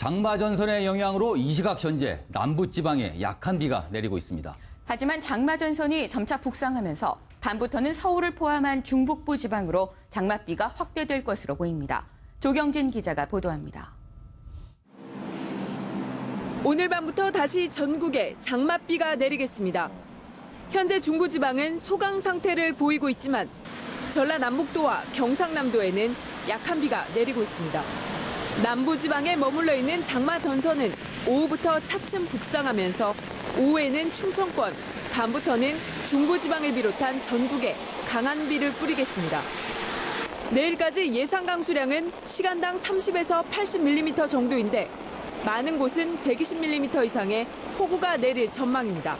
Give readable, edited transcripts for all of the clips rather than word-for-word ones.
장마전선의 영향으로 이 시각 현재 남부지방에 약한 비가 내리고 있습니다. 하지만 장마전선이 점차 북상하면서 밤부터는 서울을 포함한 중북부 지방으로 장맛비가 확대될 것으로 보입니다. 조경진 기자가 보도합니다. 오늘 밤부터 다시 전국에 장맛비가 내리겠습니다. 현재 중부지방은 소강 상태를 보이고 있지만 전라남북도와 경상남도에는 약한 비가 내리고 있습니다. 남부지방에 머물러 있는 장마전선은 오후부터 차츰 북상하면서 오후에는 충청권, 밤부터는 중부지방을 비롯한 전국에 강한 비를 뿌리겠습니다. 내일까지 예상 강수량은 시간당 30에서 80mm 정도인데 많은 곳은 120mm 이상의 폭우가 내릴 전망입니다.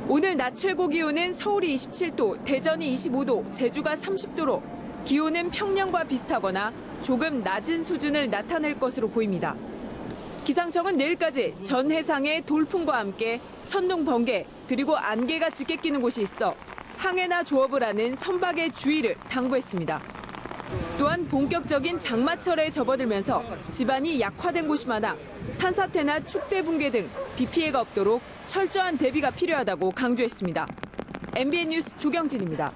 오늘 낮 최고 기온은 서울이 27도, 대전이 25도, 제주가 30도로 기온은 평년과 비슷하거나 조금 낮은 수준을 나타낼 것으로 보입니다. 기상청은 내일까지 전 해상에 돌풍과 함께 천둥, 번개, 그리고 안개가 짙게 끼는 곳이 있어 항해나 조업을 하는 선박의 주의를 당부했습니다. 또한 본격적인 장마철에 접어들면서 지반이 약화된 곳이 많아 산사태나 축대 붕괴 등 비 피해가 없도록 철저한 대비가 필요하다고 강조했습니다. MBN 뉴스 조경진입니다.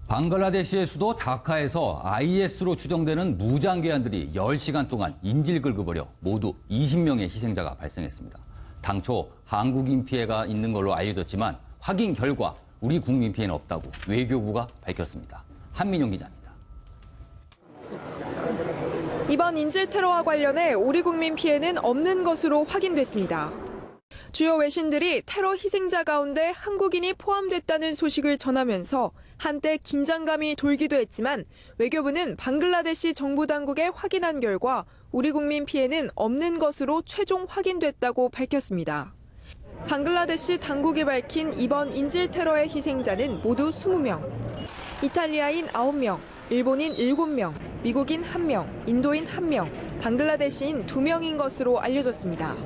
방글라데시의 수도 다카에서 IS로 추정되는 무장괴한들이 10시간 동안 인질 긁어버려 모두 20명의 희생자가 발생했습니다. 당초 한국인 피해가 있는 걸로 알려졌지만 확인 결과 우리 국민 피해는 없다고 외교부가 밝혔습니다. 한민용 기자입니다. 이번 인질 테러와 관련해 우리 국민 피해는 없는 것으로 확인됐습니다. 주요 외신들이 테러 희생자 가운데 한국인이 포함됐다는 소식을 전하면서 한때 긴장감이 돌기도 했지만 외교부는 방글라데시 정부 당국에 확인한 결과 우리 국민 피해는 없는 것으로 최종 확인됐다고 밝혔습니다. 방글라데시 당국이 밝힌 이번 인질 테러의 희생자는 모두 20명. 이탈리아인 9명, 일본인 7명, 미국인 1명, 인도인 1명, 방글라데시인 2명인 것으로 알려졌습니다.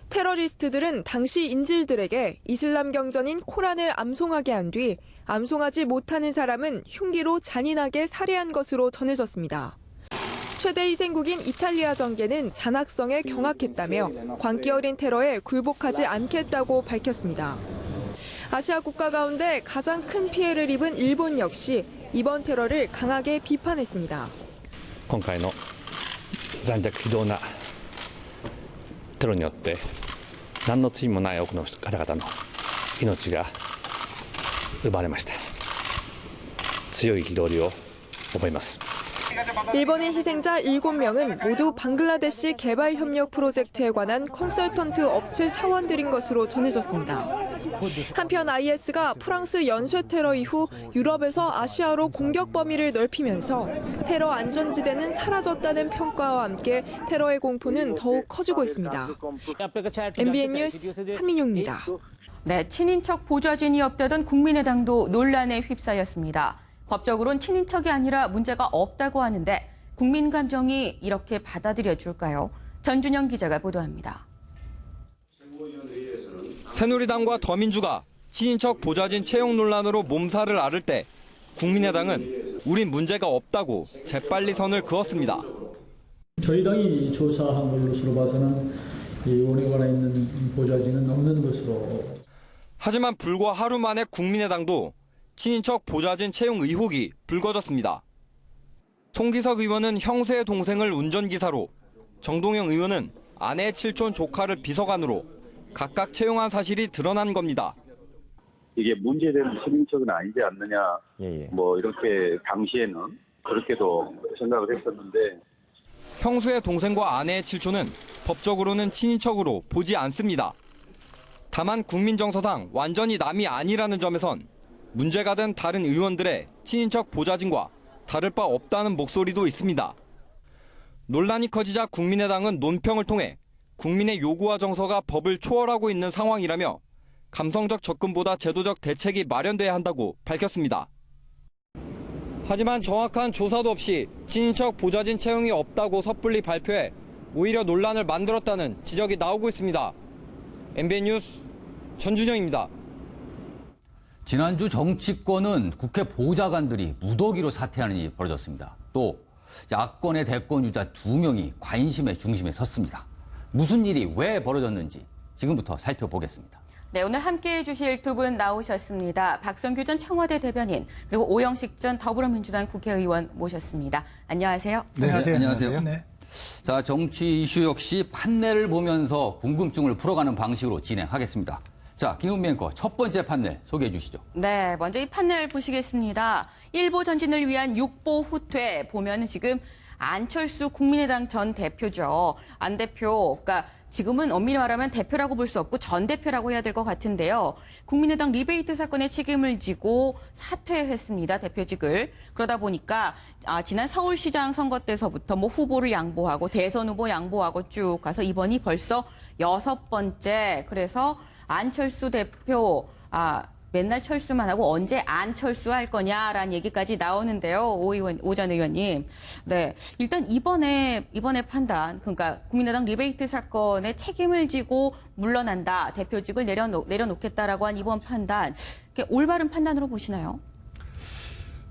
테러리스트들은 당시 인질들에게 이슬람 경전인 코란을 암송하게 한 뒤 암송하지 못하는 사람은 흉기로 잔인하게 살해한 것으로 전해졌습니다. 최대 희생국인 이탈리아 정계는 잔악성에 경악했다며 광기 어린 테러에 굴복하지 않겠다고 밝혔습니다. 아시아 국가 가운데 가장 큰 피해를 입은 일본 역시 이번 테러를 강하게 비판했습니다. 今回の残虐非道なテロによって何の罪もない多くの方々の命が奪われました。強い憤りを覚えます。 일본인 희생자 7명은 모두 방글라데시 개발협력 프로젝트에 관한 컨설턴트 업체 사원들인 것으로 전해졌습니다. 한편 IS가 프랑스 연쇄 테러 이후 유럽에서 아시아로 공격 범위를 넓히면서 테러 안전지대는 사라졌다는 평가와 함께 테러의 공포는 더욱 커지고 있습니다. MBN 뉴스 한민용입니다. 네, 친인척 보좌진이 없다던 국민의당도 논란에 휩싸였습니다. 법적으로는 친인척이 아니라 문제가 없다고 하는데 국민 감정이 이렇게 받아들여줄까요? 전준영 기자가 보도합니다. 새누리당과 더민주가 친인척 보좌진 채용 논란으로 몸살을 앓을 때 국민의당은 우린 문제가 없다고 재빨리 선을 그었습니다. 저희 당이 조사한 걸로서 봐서는 이 원에 관해 있는 보좌진은 없는 것으로. 하지만 불과 하루 만에 국민의당도 친인척 보좌진 채용 의혹이 불거졌습니다. 송기석 의원은 형수의 동생을 운전기사로, 정동영 의원은 아내의 칠촌 조카를 비서관으로 각각 채용한 사실이 드러난 겁니다. 이게 문제되는 친인척은 아니지 않느냐, 뭐 이렇게 당시에는 그렇게도 생각을 했었는데. 형수의 동생과 아내의 칠촌은 법적으로는 친인척으로 보지 않습니다. 다만 국민정서상 완전히 남이 아니라는 점에선 문제가 된 다른 의원들의 친인척 보좌진과 다를 바 없다는 목소리도 있습니다. 논란이 커지자 국민의당은 논평을 통해 국민의 요구와 정서가 법을 초월하고 있는 상황이라며 감성적 접근보다 제도적 대책이 마련돼야 한다고 밝혔습니다. 하지만 정확한 조사도 없이 친인척 보좌진 채용이 없다고 섣불리 발표해 오히려 논란을 만들었다는 지적이 나오고 있습니다. MBN 뉴스 전준영입니다. 지난주 정치권은 국회 보좌관들이 무더기로 사퇴하는 일이 벌어졌습니다. 또 야권의 대권 주자 2명이 관심의 중심에 섰습니다. 무슨 일이 왜 벌어졌는지 지금부터 살펴보겠습니다. 네, 오늘 함께해 주실 두 분 나오셨습니다. 박성규 전 청와대 대변인 그리고 오영식 전 더불어민주당 국회의원 모셨습니다. 안녕하세요. 네, 안녕하세요. 네. 자, 정치 이슈 역시 판넬을 보면서 궁금증을 풀어가는 방식으로 진행하겠습니다. 자, 김은미 앵커 첫 번째 판넬 소개해 주시죠. 네, 먼저 이 판넬 보시겠습니다. 일보 전진을 위한 육보 후퇴 보면 지금 안철수 국민의당 전 대표죠. 안 대표, 그러니까 지금은 엄밀히 말하면 대표라고 볼 수 없고 전 대표라고 해야 될 것 같은데요. 국민의당 리베이트 사건의 책임을 지고 사퇴했습니다. 대표직을. 그러다 보니까 지난 서울시장 선거 때서부터 뭐 후보를 양보하고 대선 후보 양보하고 쭉 가서 이번이 벌써 6번째. 그래서 안철수 대표 맨날 철수만 하고 언제 안철수 할 거냐라는 얘기까지 나오는데요. 오 전 의원님. 네. 일단 이번에 판단, 그러니까 국민의당 리베이트 사건에 책임을 지고 물러난다. 대표직을 내려놓겠다라고 한 이번 판단. 올바른 판단으로 보시나요?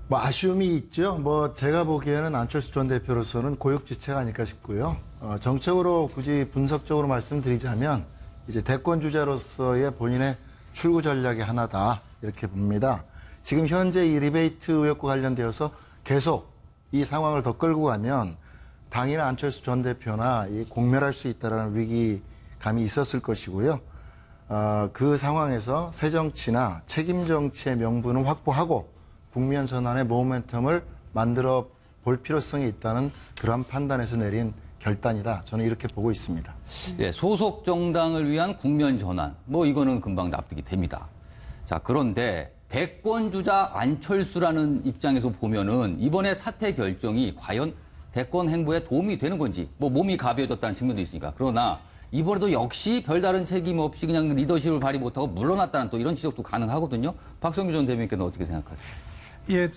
뭐 아쉬움이 있죠. 뭐 제가 보기에는 안철수 전 대표로서는 고육지책 아닐까 싶고요. 정책으로 굳이 분석적으로 말씀드리자면 이제 대권 주자로서의 본인의 출구 전략의 하나다 이렇게 봅니다. 지금 현재 이 리베이트 의혹과 관련되어서 계속 이 상황을 더 끌고 가면 당이나 안철수 전 대표나 공멸할 수 있다는 위기감이 있었을 것이고요. 그 상황에서 새 정치나 책임 정치의 명분을 확보하고 국면 전환의 모멘텀을 만들어 볼 필요성이 있다는 그런 판단에서 내린 결단이다. 저는 이렇게 보고 있습니다. 예, 소속 정당을 위한 국면 전환. 뭐 이거는 금방 납득이 됩니다. 자, 그런데 대권 주자 안철수라는 입장에서 보면은 이번에 사퇴 결정이 과연 대권 행보에 도움이 되는 건지, 뭐 몸이 가벼워졌다는 측면도 있으니까. 그러나 이번에도 역시 별다른 책임 없이 그냥 리더십을 발휘 못하고 물러났다는 또 이런 지적도 가능하거든요. 박성규 전 대변인께는 어떻게 생각하세요? 예,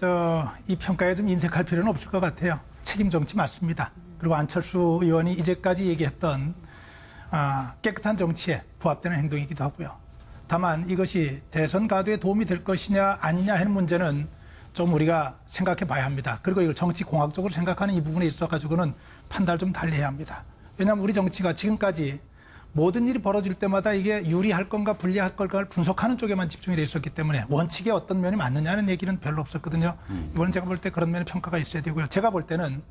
이 평가에 좀 인색할 필요는 없을 것 같아요. 책임 정치 맞습니다. 그리고 안철수 의원이 이제까지 얘기했던 깨끗한 정치에 부합되는 행동이기도 하고요. 다만 이것이 대선 가도에 도움이 될 것이냐 아니냐 하는 문제는 좀 우리가 생각해 봐야 합니다. 그리고 이걸 정치공학적으로 생각하는 이 부분에 있어가지고는 판단을 좀 달리해야 합니다. 왜냐하면 우리 정치가 지금까지 모든 일이 벌어질 때마다 이게 유리할 건가 불리할 건가를 분석하는 쪽에만 집중이 돼 있었기 때문에 원칙에 어떤 면이 맞느냐는 얘기는 별로 없었거든요. 이번엔 제가 볼 때 그런 면의 평가가 있어야 되고요. 제가 볼 때는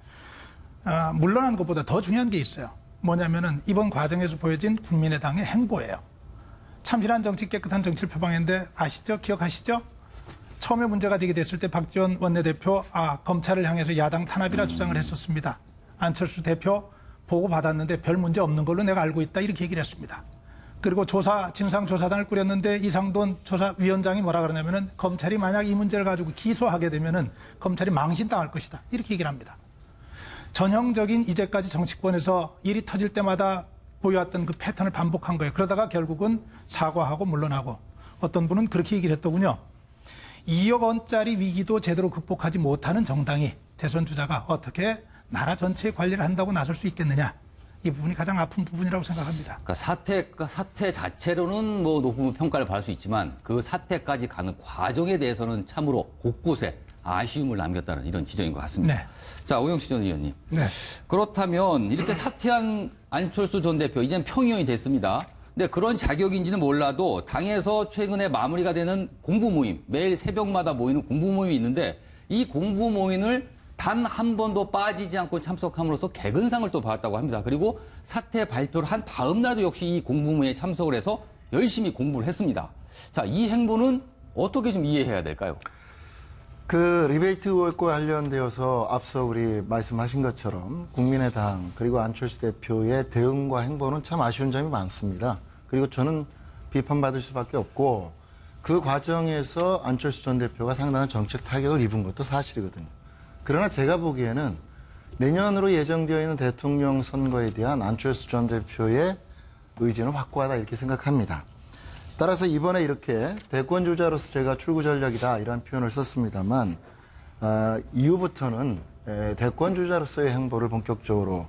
물러난 것보다 더 중요한 게 있어요. 뭐냐면은 이번 과정에서 보여진 국민의당의 행보예요. 참신한 정치, 깨끗한 정치를 표방했는데 아시죠? 기억하시죠? 처음에 문제가 제기됐을 때 박지원 원내대표 검찰을 향해서 야당 탄압이라 주장을 했었습니다. 안철수 대표 보고 받았는데 별 문제 없는 걸로 내가 알고 있다 이렇게 얘기를 했습니다. 그리고 진상조사단을 꾸렸는데 이상돈 조사위원장이 뭐라 그러냐면은 검찰이 만약 이 문제를 가지고 기소하게 되면은 검찰이 망신당할 것이다 이렇게 얘기를 합니다. 전형적인 이제까지 정치권에서 일이 터질 때마다 보여왔던 그 패턴을 반복한 거예요. 그러다가 결국은 사과하고 물러나고 어떤 분은 그렇게 얘기를 했더군요. 2억 원짜리 위기도 제대로 극복하지 못하는 정당이 대선 주자가 어떻게 나라 전체의 관리를 한다고 나설 수 있겠느냐. 이 부분이 가장 아픈 부분이라고 생각합니다. 그러니까 사태 자체로는 뭐 높은 평가를 받을 수 있지만 그 사태까지 가는 과정에 대해서는 참으로 곳곳에 아쉬움을 남겼다는 이런 지적인 것 같습니다. 네. 자, 오영식 전 의원님. 네. 그렇다면 이렇게 사퇴한 안철수 전 대표, 이제는 평의원이 됐습니다. 근데 그런 자격인지는 몰라도 당에서 최근에 마무리가 되는 공부 모임, 매일 새벽마다 모이는 공부 모임이 있는데 이 공부 모임을 단 한 번도 빠지지 않고 참석함으로써 개근상을 또 받았다고 합니다. 그리고 사퇴 발표를 한 다음 날도 역시 이 공부 모임에 참석을 해서 열심히 공부를 했습니다. 자, 이 행보는 어떻게 좀 이해해야 될까요? 그 리베이트 의혹과 관련되어서 앞서 우리 말씀하신 것처럼 국민의당 그리고 안철수 대표의 대응과 행보는 참 아쉬운 점이 많습니다. 그리고 저는 비판받을 수밖에 없고 그 과정에서 안철수 전 대표가 상당한 정책 타격을 입은 것도 사실이거든요. 그러나 제가 보기에는 내년으로 예정되어 있는 대통령 선거에 대한 안철수 전 대표의 의지는 확고하다 이렇게 생각합니다. 따라서 이번에 이렇게 대권 주자로서 제가 출구 전략이다 이런 표현을 썼습니다만 이후부터는 대권 주자로서의 행보를 본격적으로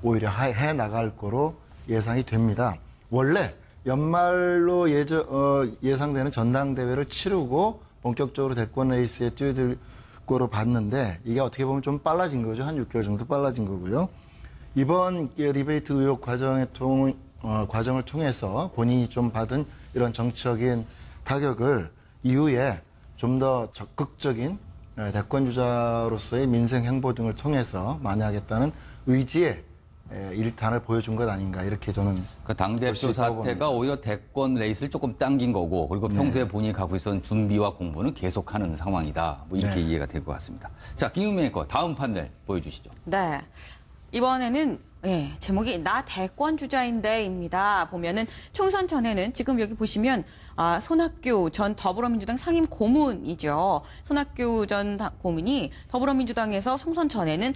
오히려 해 나갈 거로 예상이 됩니다. 원래 연말로 예상되는 전당대회를 치르고 본격적으로 대권 레이스에 뛰어들 거로 봤는데 이게 어떻게 보면 좀 빨라진 거죠. 한 6개월 정도 빨라진 거고요. 이번 리베이트 의혹 과정을 통해서 본인이 좀 받은 이런 정치적인 타격을 이후에 좀 더 적극적인 대권주자로서의 민생 행보 등을 통해서 만회하겠다는 의지의 일탄을 보여준 것 아닌가 이렇게 저는 그 당대표 사태가 오히려 대권 레이스를 조금 당긴 거고 그리고 평소에 본인이 갖고 있었던 준비와 공부는 계속하는 상황이다. 뭐 이렇게 이해가 될 것 같습니다. 자, 김은미 앵커 다음 판넬 보여주시죠. 네. 이번에는 제목이 나 대권 주자인데입니다. 보면은 총선 전에는 지금 여기 보시면 손학규 전 더불어민주당 상임 고문이죠. 손학규 전 고문이 더불어민주당에서 총선 전에는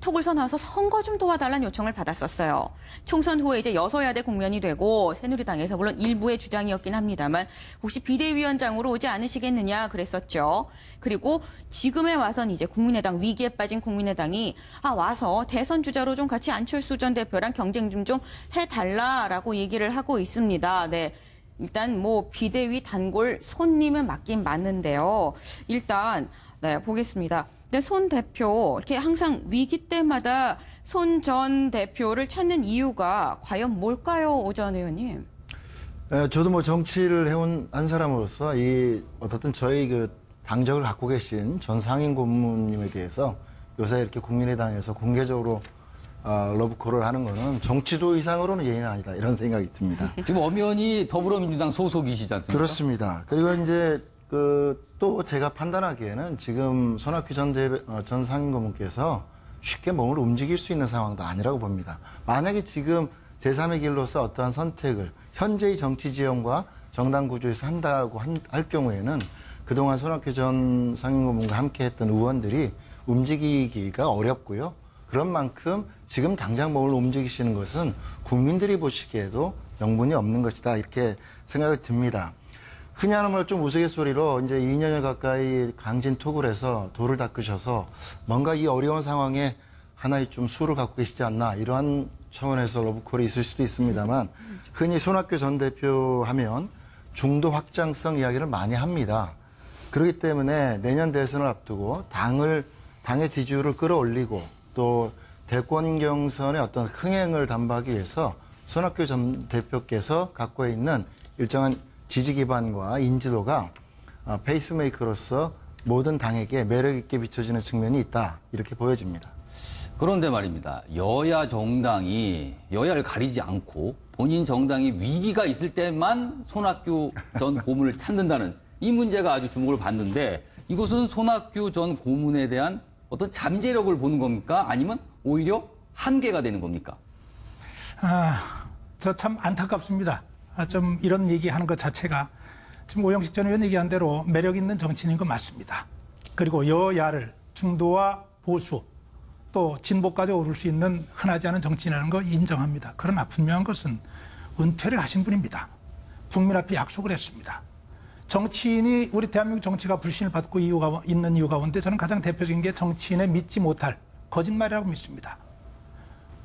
톡을 써놔서 선거 좀 도와달라는 요청을 받았었어요. 총선 후에 이제 여소야대 국면이 되고 새누리당에서 물론 일부의 주장이었긴 합니다만 혹시 비대위원장으로 오지 않으시겠느냐 그랬었죠. 그리고 지금에 와선 이제 국민의당 위기에 빠진 국민의당이 와서 대선 주자로 좀 같이 안철수 전 대표랑 경쟁 좀 해달라라고 얘기를 하고 있습니다. 네. 일단 뭐 비대위 단골 손님은 맞긴 맞는데요. 일단 보겠습니다. 근데 손 대표 이렇게 항상 위기 때마다 손 전 대표를 찾는 이유가 과연 뭘까요, 오 전 의원님? 저도 뭐 정치를 해온 한 사람으로서 어떻든 저희 그 당적을 갖고 계신 전 상임 고문님에 대해서 요새 이렇게 국민의당에서 공개적으로 러브콜을 하는 거는 정치도 이상으로는 예의는 아니다 이런 생각이 듭니다. 지금 엄연히 더불어민주당 소속이시지 않습니까? 그렇습니다. 그리고 이제 또 제가 판단하기에는 지금 손학규 전 상임고문께서 쉽게 몸을 움직일 수 있는 상황도 아니라고 봅니다. 만약에 지금 제3의 길로서 어떠한 선택을 현재의 정치 지형과 정당 구조에서 한다고 할 경우에는 그동안 손학규 전 상임고문과 함께 했던 의원들이 움직이기가 어렵고요. 그런 만큼 지금 당장 몸을 움직이시는 것은 국민들이 보시기에도 명분이 없는 것이다 이렇게 생각이 듭니다. 흔히 하는 말 좀 우스갯소리로 이제 2년여 가까이 강진 톡을 해서 돌을 닦으셔서 뭔가 이 어려운 상황에 하나의 좀 수를 갖고 계시지 않나 이러한 차원에서 러브콜이 있을 수도 있습니다만 흔히 손학규 전 대표 하면 중도 확장성 이야기를 많이 합니다. 그렇기 때문에 내년 대선을 앞두고 당의 지지율을 끌어올리고 또 대권 경선의 어떤 흥행을 담보하기 위해서 손학규 전 대표께서 갖고 있는 일정한 지지 기반과 인지도가 페이스메이커로서 모든 당에게 매력 있게 비춰지는 측면이 있다 이렇게 보여집니다. 그런데 말입니다. 여야 정당이 여야를 가리지 않고 본인 정당이 위기가 있을 때만 손학규 전 고문을 찾는다는 이 문제가 아주 주목을 받는데 이것은 손학규 전 고문에 대한 어떤 잠재력을 보는 겁니까? 아니면 오히려 한계가 되는 겁니까? 저 참 안타깝습니다. 좀 이런 얘기하는 것 자체가 지금 오영식 전 의원 얘기한 대로 매력 있는 정치인인 거 맞습니다. 그리고 여야를 중도와 보수 또 진보까지 오를 수 있는 흔하지 않은 정치인이라는 거 인정합니다. 그러나 분명한 것은 은퇴를 하신 분입니다. 국민 앞에 약속을 했습니다. 정치인이 우리 대한민국 정치가 불신을 받고 있는 이유 가운데 저는 가장 대표적인 게 정치인의 믿지 못할 거짓말이라고 믿습니다.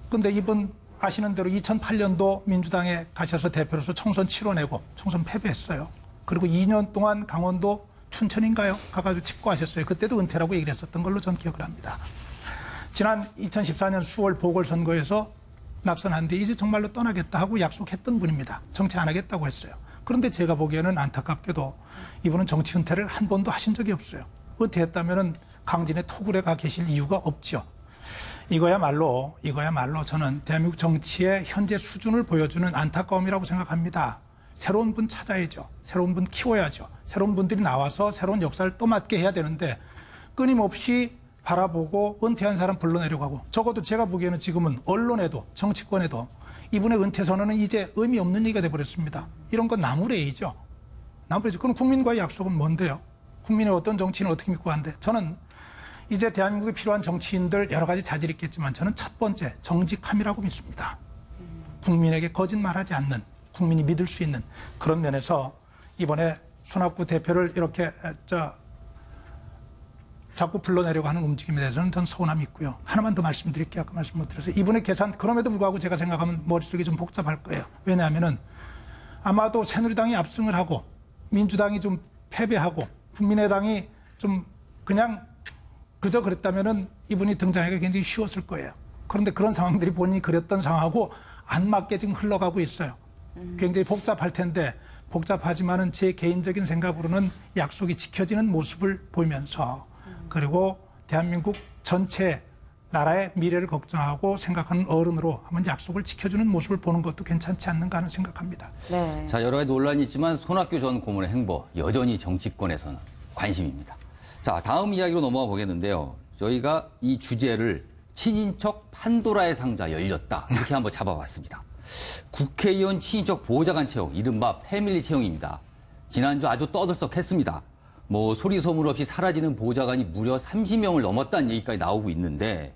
그런데 이분 아시는 대로 2008년도 민주당에 가셔서 대표로서 총선 치러내고 총선 패배했어요. 그리고 2년 동안 강원도 춘천인가요? 가가지고 집권하셨어요. 그때도 은퇴라고 얘기를 했었던 걸로 전 기억을 합니다. 지난 2014년 10월 보궐선거에서 낙선한 뒤 이제 정말로 떠나겠다 하고 약속했던 분입니다. 정치 안 하겠다고 했어요. 그런데 제가 보기에는 안타깝게도 이분은 정치 은퇴를 한 번도 하신 적이 없어요. 은퇴했다면 강진의 토굴에 가 계실 이유가 없죠. 이거야말로 저는 대한민국 정치의 현재 수준을 보여주는 안타까움이라고 생각합니다. 새로운 분 찾아야죠. 새로운 분 키워야죠. 새로운 분들이 나와서 새로운 역사를 또 맡게 해야 되는데 끊임없이 바라보고 은퇴한 사람 불러내려고 하고 적어도 제가 보기에는 지금은 언론에도 정치권에도 이분의 은퇴 선언은 이제 의미 없는 얘기가 돼버렸습니다. 이런 건 나무래이죠. 나무래이죠. 그럼 국민과의 약속은 뭔데요? 국민의 어떤 정치인을 어떻게 믿고 하는데 저는 이제 대한민국에 필요한 정치인들 여러 가지 자질이 있겠지만 저는 첫 번째 정직함이라고 믿습니다. 국민에게 거짓말하지 않는 국민이 믿을 수 있는 그런 면에서 이번에 손학규 대표를 이렇게 자꾸 불러내려고 하는 움직임에 대해서는 전 서운함이 있고요. 하나만 더 말씀드릴게요. 아까 말씀 못 드려서 이분의 계산 그럼에도 불구하고 제가 생각하면 머릿속이 좀 복잡할 거예요. 왜냐하면은 아마도 새누리당이 압승을 하고 민주당이 좀 패배하고 국민의당이 좀 그냥 그저 그랬다면은 이분이 등장하기가 굉장히 쉬웠을 거예요. 그런데 그런 상황들이 본인이 그렸던 상황하고 안 맞게 지금 흘러가고 있어요. 굉장히 복잡할 텐데 복잡하지만은 제 개인적인 생각으로는 약속이 지켜지는 모습을 보이면서 그리고 대한민국 전체 나라의 미래를 걱정하고 생각하는 어른으로 한번 약속을 지켜주는 모습을 보는 것도 괜찮지 않는가 하는 생각합니다. 네. 자, 여러 가지 논란이 있지만 손학규 전 고문의 행보 여전히 정치권에서는 관심입니다. 자, 다음 이야기로 넘어가 보겠는데요. 저희가 이 주제를 친인척 판도라의 상자 열렸다 이렇게 한번 잡아봤습니다. 국회의원 친인척 보좌관 채용, 이른바 패밀리 채용입니다. 지난주 아주 떠들썩했습니다. 뭐 소리 소문 없이 사라지는 보좌관이 무려 30명을 넘었다는 얘기까지 나오고 있는데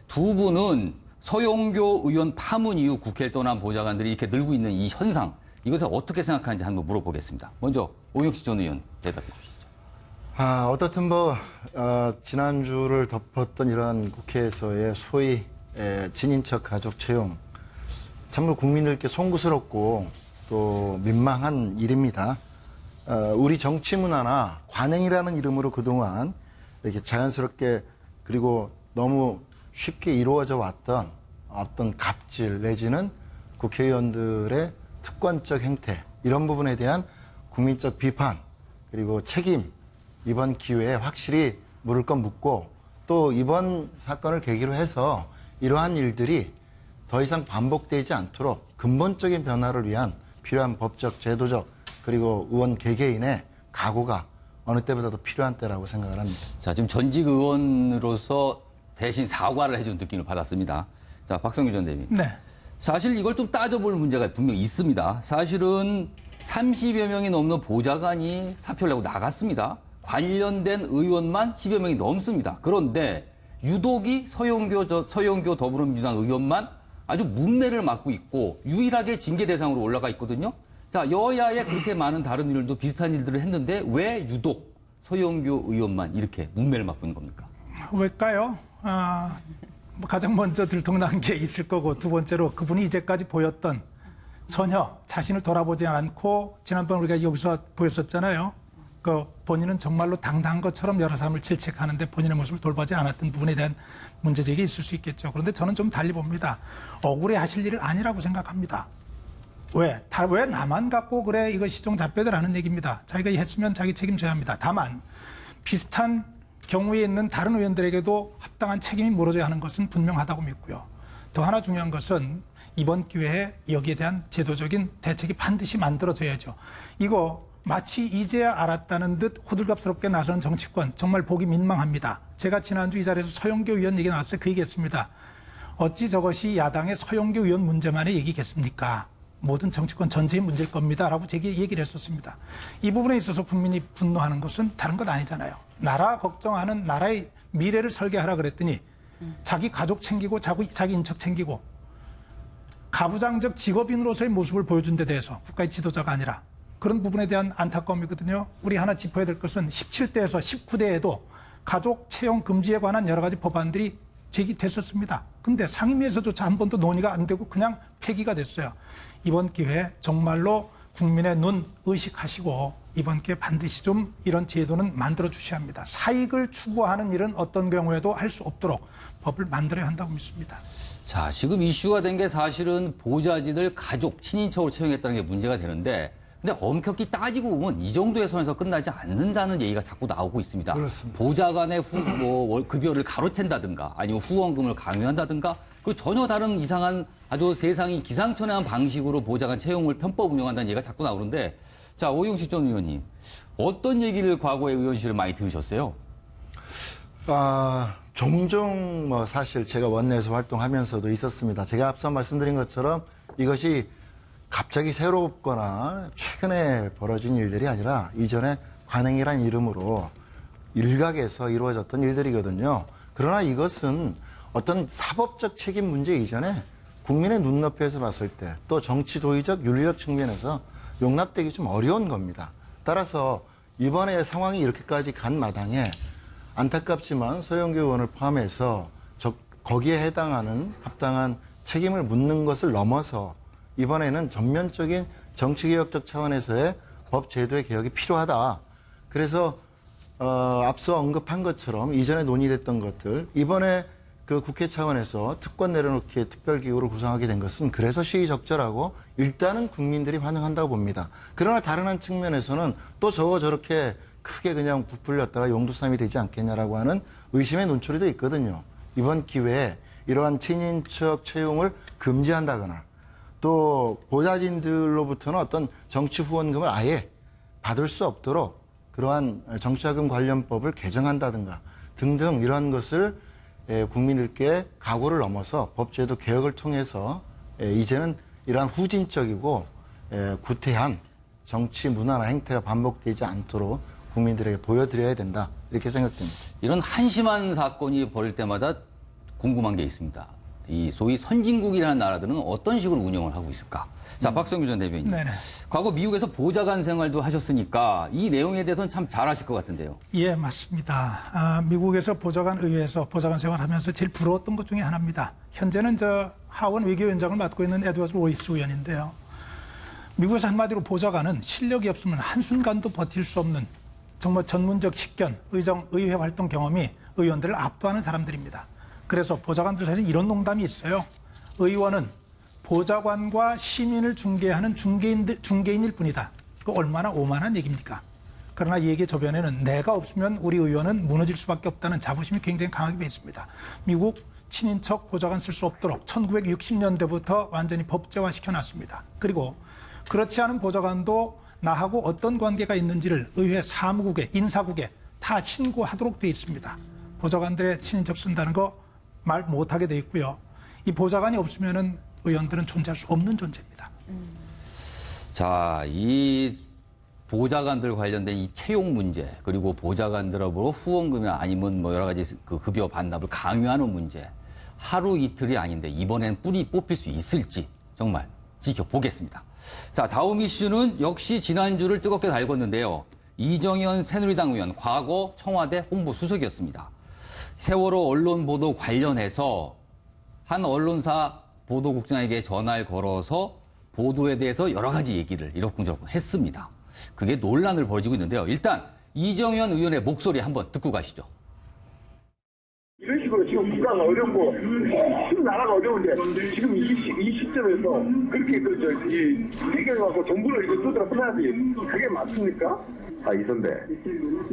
두 분은 서영교 의원 파문 이후 국회를 떠난 보좌관들이 이렇게 늘고 있는 이 현상, 이것을 어떻게 생각하는지 한번 물어보겠습니다. 먼저 오영식 전 의원 대답해 주시죠. 어떻든 지난주를 덮었던 이런 국회에서의 소위 친인척 가족 채용, 참으로 국민들께 송구스럽고 또 민망한 일입니다. 우리 정치 문화나 관행이라는 이름으로 그동안 이렇게 자연스럽게 그리고 너무 쉽게 이루어져 왔던 어떤 갑질 내지는 국회의원들의 특권적 행태, 이런 부분에 대한 국민적 비판 그리고 책임, 이번 기회에 확실히 물을 건 묻고 또 이번 사건을 계기로 해서 이러한 일들이 더 이상 반복되지 않도록 근본적인 변화를 위한 필요한 법적, 제도적 그리고 의원 개개인의 각오가 어느 때보다 더 필요한 때라고 생각을 합니다. 자, 지금 전직 의원으로서 대신 사과를 해준 느낌을 받았습니다. 자, 박성규 전 대변인. 네. 사실 이걸 좀 따져볼 문제가 분명히 있습니다. 사실은 30여 명이 넘는 보좌관이 사표를 내고 나갔습니다. 관련된 의원만 10여 명이 넘습니다. 그런데 유독이 서영교 더불어민주당 의원만 아주 문매를 맡고 있고 유일하게 징계 대상으로 올라가 있거든요. 자, 여야에 그렇게 많은 다른 일들도 비슷한 일들을 했는데 왜 유독 서영교 의원만 이렇게 문매를 맡고 있는 겁니까? 왜일까요? 가장 먼저 들통난 게 있을 거고, 두 번째로 그분이 이제까지 보였던 전혀 자신을 돌아보지 않고, 지난번 우리가 여기서 보였었잖아요. 본인은 정말로 당당한 것처럼 여러 사람을 질책하는데 본인의 모습을 돌보지 않았던 부분에 대한 문제제기 있을 수 있겠죠. 그런데 저는 좀 달리 봅니다. 억울해 하실 일은 아니라고 생각합니다. 왜 나만 갖고 그래, 이거 시종잡배들하는 얘기입니다. 자기가 했으면 자기 책임져야 합니다. 다만 비슷한 경우에 있는 다른 의원들에게도 합당한 책임이 물어져야 하는 것은 분명하다고 믿고요. 더 하나 중요한 것은 이번 기회에 여기에 대한 제도적인 대책이 반드시 만들어져야죠. 이거 마치 이제야 알았다는 듯 호들갑스럽게 나서는 정치권, 정말 보기 민망합니다. 제가 지난주 이 자리에서 서영교 의원 얘기 나왔어요. 그 얘기했습니다. 어찌 저것이 야당의 서영교 의원 문제만의 얘기겠습니까? 모든 정치권 전체의 문제일 겁니다. 라고 제게 얘기를 했었습니다. 이 부분에 있어서 국민이 분노하는 것은 다른 것 아니잖아요. 나라 걱정하는, 나라의 미래를 설계하라 그랬더니 자기 가족 챙기고 자기 인척 챙기고 가부장적 직업인으로서의 모습을 보여준 데 대해서 국가의 지도자가 아니라 그런 부분에 대한 안타까움이거든요. 우리 하나 짚어야 될 것은 17대에서 19대에도 가족 채용 금지에 관한 여러 가지 법안들이 제기됐었습니다. 근데 상임위에서조차 한 번도 논의가 안 되고 그냥 폐기가 됐어요. 이번 기회에 정말로 국민의 눈 의식하시고 이번 기회에 반드시 좀 이런 제도는 만들어 주셔야 합니다. 사익을 추구하는 일은 어떤 경우에도 할 수 없도록 법을 만들어야 한다고 믿습니다. 자, 지금 이슈가 된 게 사실은 보좌진을 가족, 친인척으로 채용했다는 게 문제가 되는데, 근데 엄격히 따지고 보면 이 정도의 선에서 끝나지 않는다는 얘기가 자꾸 나오고 있습니다. 그렇습니다. 보좌관의 급여를 가로챈다든가 아니면 후원금을 강요한다든가 그 전혀 다른 이상한 아주 세상이 기상천외한 방식으로 보좌관 채용을 편법 운영한다는 얘기가 자꾸 나오는데, 자, 오영식 전 의원님, 어떤 얘기를 과거에 의원실을 많이 들으셨어요? 종종 사실 제가 원내에서 활동하면서도 있었습니다. 제가 앞서 말씀드린 것처럼 이것이 갑자기 새롭거나 최근에 벌어진 일들이 아니라 이전에 관행이란 이름으로 일각에서 이루어졌던 일들이거든요. 그러나 이것은 어떤 사법적 책임 문제 이전에 국민의 눈높이에서 봤을 때 또 정치 도의적 윤리적 측면에서 용납되기 좀 어려운 겁니다. 따라서 이번에 상황이 이렇게까지 간 마당에 안타깝지만 서영교 의원을 포함해서 거기에 해당하는 합당한 책임을 묻는 것을 넘어서 이번에는 전면적인 정치개혁적 차원에서의 법 제도의 개혁이 필요하다. 그래서 앞서 언급한 것처럼 이전에 논의됐던 것들, 이번에 그 국회 차원에서 특권 내려놓기에 특별기구를 구성하게 된 것은 그래서 시의적절하고 일단은 국민들이 환영한다고 봅니다. 그러나 다른 한 측면에서는 또 저렇게 크게 그냥 부풀렸다가 용두삼이 되지 않겠냐라고 하는 의심의 눈초리도 있거든요. 이번 기회에 이러한 친인척 채용을 금지한다거나 또 보좌진들로부터는 어떤 정치 후원금을 아예 받을 수 없도록 그러한 정치자금 관련법을 개정한다든가 등등 이러한 것을 국민들께 각오를 넘어서 법제도 개혁을 통해서 이제는 이러한 후진적이고 구태한 정치 문화나 행태가 반복되지 않도록 국민들에게 보여드려야 된다 이렇게 생각됩니다. 이런 한심한 사건이 벌일 때마다 궁금한 게 있습니다. 이 소위 선진국이라는 나라들은 어떤 식으로 운영을 하고 있을까? 자, 박성규 전 대변인. 네네. 과거 미국에서 보좌관 생활도 하셨으니까 이 내용에 대해서는 참 잘 아실 것 같은데요. 예, 맞습니다. 미국에서 보좌관 의회에서 보좌관 생활하면서 제일 부러웠던 것 중에 하나입니다. 현재는 하원 외교위원장을 맡고 있는 에드워드 로이스 의원인데요. 미국에서 한마디로 보좌관은 실력이 없으면 한순간도 버틸 수 없는 정말 전문적 식견, 의회 활동 경험이 의원들을 압도하는 사람들입니다. 그래서 보좌관들 사이에 이런 농담이 있어요. 의원은 보좌관과 시민을 중개하는 중개인일 뿐이다. 그 얼마나 오만한 얘기입니까? 그러나 이 얘기의 저변에는 내가 없으면 우리 의원은 무너질 수밖에 없다는 자부심이 굉장히 강하게 배 있습니다. 미국 친인척 보좌관 쓸 수 없도록 1960년대부터 완전히 법제화 시켜놨습니다. 그리고 그렇지 않은 보좌관도 나하고 어떤 관계가 있는지를 의회 사무국에, 인사국에 다 신고하도록 돼 있습니다. 보좌관들의 친인척 쓴다는 거 말 못하게 돼 있고요. 이 보좌관이 없으면은 의원들은 존재할 수 없는 존재입니다. 자, 이 보좌관들 관련된 이 채용 문제, 그리고 보좌관들하고 후원금이나 아니면 뭐 여러 가지 그 급여 반납을 강요하는 문제, 하루 이틀이 아닌데 이번엔 뿌리 뽑힐 수 있을지 정말 지켜보겠습니다. 자, 다음 이슈는 역시 지난주를 뜨겁게 달궜는데요. 이정현 새누리당 의원, 과거 청와대 홍보수석이었습니다. 세월호 언론 보도 관련해서 한 언론사 보도국장에게 전화를 걸어서 보도에 대해서 여러 가지 얘기를 이러쿵저러쿵 했습니다. 그게 논란을 벌이고 있는데요. 일단 이정현 의원의 목소리 한번 듣고 가시죠. 이런 식으로 지금 국가가 어렵고 지금 나라가 어려운데 지금 이 시점에서 그렇게 해결하고 정부를 이렇게 두드려 패야지 그게 맞습니까? 이 선배,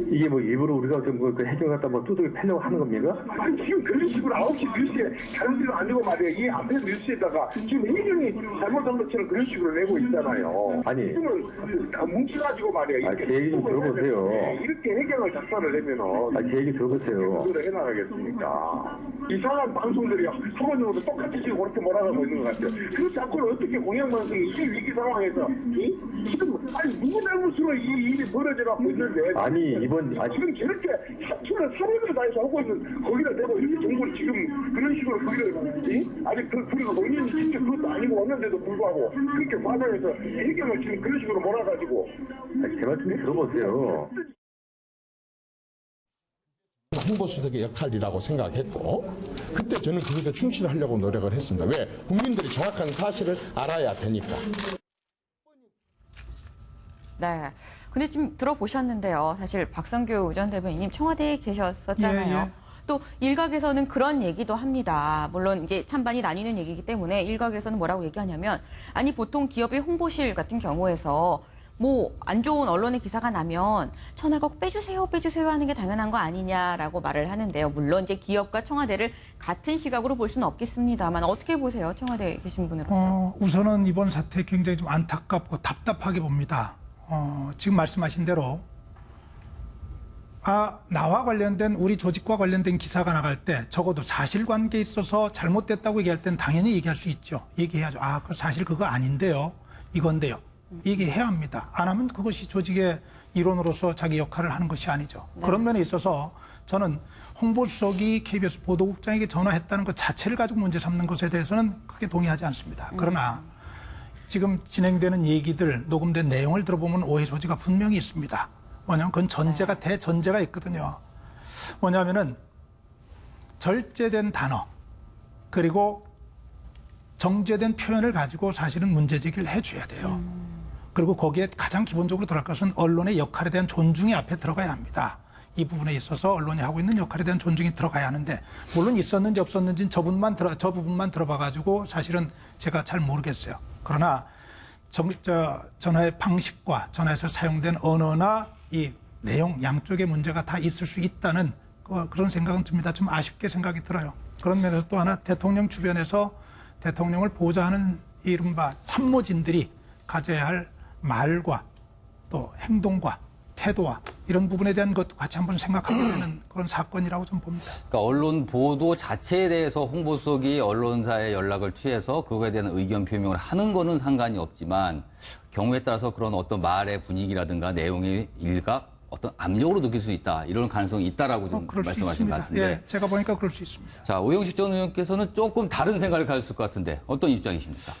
이게 뭐 일부러 우리가 좀 그 해경 갖다 뭐 두들겨 패려고 하는 겁니까? 아니 지금 그런 식으로 9시 뉴스에 잘못되면 안 되고 말이야. 이 앞에 뉴스에다가 지금 해경이 잘못한 것처럼 그런 식으로 내고 있잖아요. 아니 지금은 뭉쳐가지고 말이야. 제 얘기 좀 들어보세요. 이렇게 해경을 작성을 내면은 제 얘기 들어보세요. 그걸 해나가겠습니까? 이상한 방송들이 사모님으로 똑같이 지금 그렇게 몰아가고 있는 것 같아요. 그 자꾸를 어떻게 공영방송이 이 위기 상황에서 지금 아니 누구 잘못으로 이 일이 벌어져가고 있는데 아니 이번 지금 저렇게 사투를 사례를 다해서 하고 있는 거기다 대고 이렇게 정부를 지금 그런 식으로 거기를 아니 그리고 본인이 직접 그것도 아니고 왔는데도 불구하고 그렇게 과정에서 해경을 지금 그런 식으로 몰아가지고 제 말씀 좀 들어보세요. 홍보수석의 역할이라고 생각했고 그때 저는 그것에 충실하려고 노력을 했습니다. 왜? 국민들이 정확한 사실을 알아야 되니까. 네. 근데 지금 들어보셨는데요. 사실 박성규 전 대변인님 청와대에 계셨었잖아요. 예. 또 일각에서는 그런 얘기도 합니다. 물론 이제 찬반이 나뉘는 얘기이기 때문에 일각에서는 뭐라고 얘기하냐면 아니 보통 기업의 홍보실 같은 경우에서 뭐 안 좋은 언론의 기사가 나면 전화가 빼주세요 하는 게 당연한 거 아니냐라고 말을 하는데요. 물론 이제 기업과 청와대를 같은 시각으로 볼 수는 없겠습니다만 어떻게 보세요? 청와대에 계신 분으로서. 우선은 이번 사태 굉장히 좀 안타깝고 답답하게 봅니다. 지금 말씀하신 대로 나와 관련된 우리 조직과 관련된 기사가 나갈 때 적어도 사실관계에 있어서 잘못됐다고 얘기할 때는 당연히 얘기할 수 있죠. 얘기해야죠. 그 사실 그거 아닌데요. 이건데요. 얘기해야 합니다. 안 하면 그것이 조직의 일원으로서 자기 역할을 하는 것이 아니죠. 네. 그런 면에 있어서 저는 홍보수석이 KBS 보도국장에게 전화했다는 것 자체를 가지고 문제 삼는 것에 대해서는 크게 동의하지 않습니다. 그러나 지금 진행되는 얘기들, 녹음된 내용을 들어보면 오해 소지가 분명히 있습니다. 뭐냐면 그건 전제가, 대전제가 있거든요. 뭐냐면은 절제된 단어, 그리고 정제된 표현을 가지고 사실은 문제 제기를 해줘야 돼요. 그리고 거기에 가장 기본적으로 들어갈 것은 언론의 역할에 대한 존중이 앞에 들어가야 합니다. 이 부분에 있어서 언론이 하고 있는 역할에 대한 존중이 들어가야 하는데 물론 있었는지 없었는지는 저 부분만 들어봐가지고 사실은 제가 잘 모르겠어요. 그러나 전화의 방식과 전화에서 사용된 언어나 이 내용 양쪽의 문제가 다 있을 수 있다는 그런 생각은 듭니다. 좀 아쉽게 생각이 들어요. 그런 면에서 또 하나 대통령 주변에서 대통령을 보좌하는 이른바 참모진들이 가져야 할 말과 또 행동과 태도와 이런 부분에 대한 것도 같이 한번 생각하게 되는 그런 사건이라고 좀 봅니다. 그러니까 언론 보도 자체에 대해서 홍보수석이 언론사의 연락을 취해서 그거에 대한 의견 표명을 하는 거는 상관이 없지만 경우에 따라서 그런 어떤 말의 분위기라든가 내용의 일각 어떤 압력으로 느낄 수 있다. 이런 가능성이 있다라고 좀 말씀하신 것 같은데. 예, 제가 보니까 그럴 수 있습니다. 자, 오영식 전 의원께서는 조금 다른 생각을 가졌을 것 같은데 어떤 입장이십니까?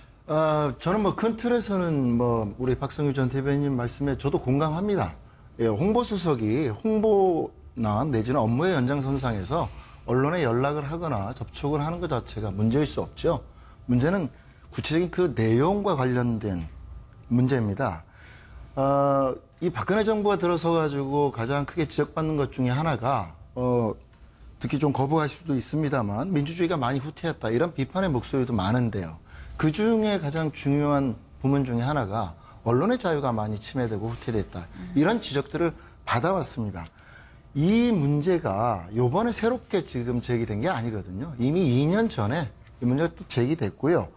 저는 뭐 큰 틀에서는 뭐 우리 박성규 전 대변인 말씀에 저도 공감합니다. 예, 홍보수석이 홍보나 내지는 업무의 연장선상에서 언론에 연락을 하거나 접촉을 하는 것 자체가 문제일 수 없죠. 문제는 구체적인 그 내용과 관련된 문제입니다. 이 박근혜 정부가 들어서가지고 가장 크게 지적받는 것 중에 하나가, 특히 좀 거부하실 수도 있습니다만, 민주주의가 많이 후퇴했다. 이런 비판의 목소리도 많은데요. 그 중에 가장 중요한 부분 중에 하나가 언론의 자유가 많이 침해되고 후퇴됐다. 이런 지적들을 받아왔습니다. 이 문제가 요번에 새롭게 지금 제기된 게 아니거든요. 이미 2년 전에 이 문제가 또 제기됐고요.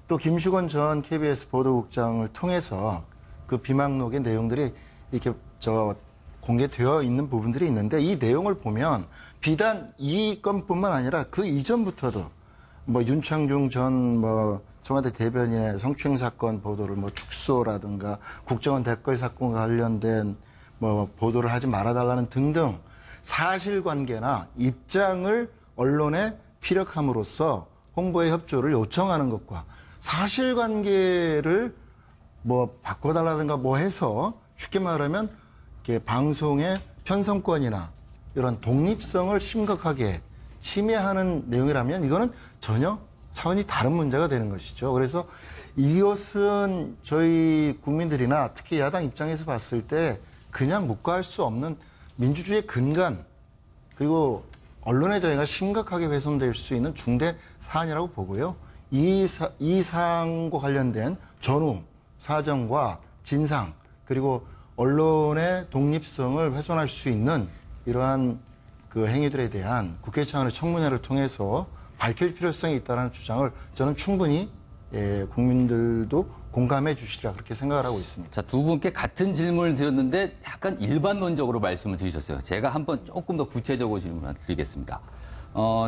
또 김슈건 전 KBS 보도국장을 통해서 그 비망록의 내용들이 이렇게 공개되어 있는 부분들이 있는데 이 내용을 보면 비단 이 건뿐만 아니라 그 이전부터도 뭐 윤창중 전 청와대 대변인의 성추행 사건 보도를 축소라든가 국정원 댓글 사건과 관련된 보도를 하지 말아달라는 등등 사실관계나 입장을 언론에 피력함으로써 홍보의 협조를 요청하는 것과 사실관계를 바꿔달라든가 해서 쉽게 말하면 방송의 편성권이나 이런 독립성을 심각하게 침해하는 내용이라면 이거는 전혀 차원이 다른 문제가 되는 것이죠. 그래서 이것은 저희 국민들이나 특히 야당 입장에서 봤을 때 그냥 묵과할 수 없는 민주주의의 근간 그리고 언론의 자유가 심각하게 훼손될 수 있는 중대 사안이라고 보고요. 이 사안과 관련된 전후 사정과 진상 그리고 언론의 독립성을 훼손할 수 있는 이러한 그 행위들에 대한 국회 차원의 청문회를 통해서 밝힐 필요성이 있다는 주장을 저는 충분히 국민들도 공감해 주시리라 그렇게 생각을 하고 있습니다. 자, 두 분께 같은 질문을 드렸는데 약간 일반론적으로 말씀을 드리셨어요. 제가 한번 조금 더 구체적으로 질문을 드리겠습니다.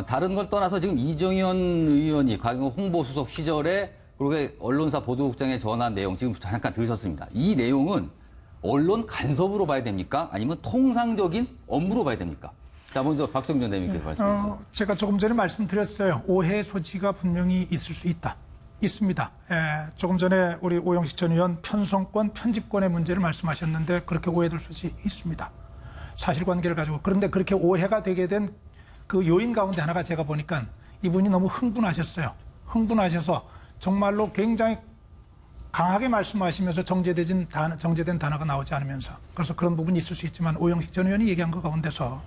다른 걸 떠나서 지금 이정현 의원이 과거 홍보수석 시절에 그렇게 언론사 보도국장에 전한 내용 지금 잠깐 들으셨습니다. 이 내용은 언론 간섭으로 봐야 됩니까? 아니면 통상적인 업무로 봐야 됩니까? 자, 먼저 박성준 대변인께서 말씀해 주세요. 제가 조금 전에 말씀드렸어요. 오해 소지가 분명히 있을 수 있습니다. 조금 전에 우리 오영식 전 의원 편성권, 편집권의 문제를 말씀하셨는데 그렇게 오해될 소지 있습니다. 사실관계를 가지고. 그런데 그렇게 오해가 되게 된 그 요인 가운데 하나가 제가 보니까 이분이 너무 흥분하셨어요. 흥분하셔서 정말로 굉장히 강하게 말씀하시면서 정제된 단어가 나오지 않으면서 그래서 그런 부분이 있을 수 있지만 오영식 전 의원이 얘기한 것 가운데서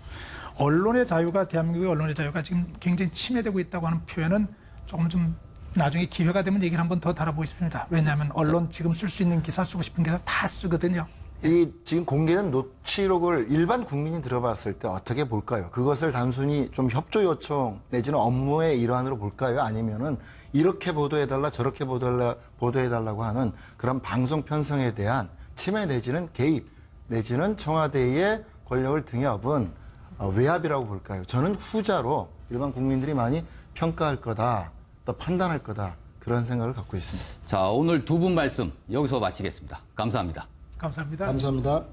언론의 자유가 대한민국의 언론의 자유가 지금 굉장히 침해되고 있다고 하는 표현은 조금 좀 나중에 기회가 되면 얘기를 한번 더 다뤄보고 싶습니다. 왜냐하면 언론 지금 쓸 수 있는 기사 쓰고 싶은 기사 다 쓰거든요. 이 지금 공개된 녹취록을 일반 국민이 들어봤을 때 어떻게 볼까요? 그것을 단순히 좀 협조 요청 내지는 업무의 일환으로 볼까요? 아니면은 이렇게 보도해달라 저렇게 보도해달라고 하는 그런 방송 편성에 대한 침해 내지는 개입 내지는 청와대의 권력을 등에 업은 외압이라고 볼까요? 저는 후자로 일반 국민들이 많이 평가할 거다, 또 판단할 거다 그런 생각을 갖고 있습니다. 자, 오늘 두 분 말씀 여기서 마치겠습니다. 감사합니다. 감사합니다. 감사합니다.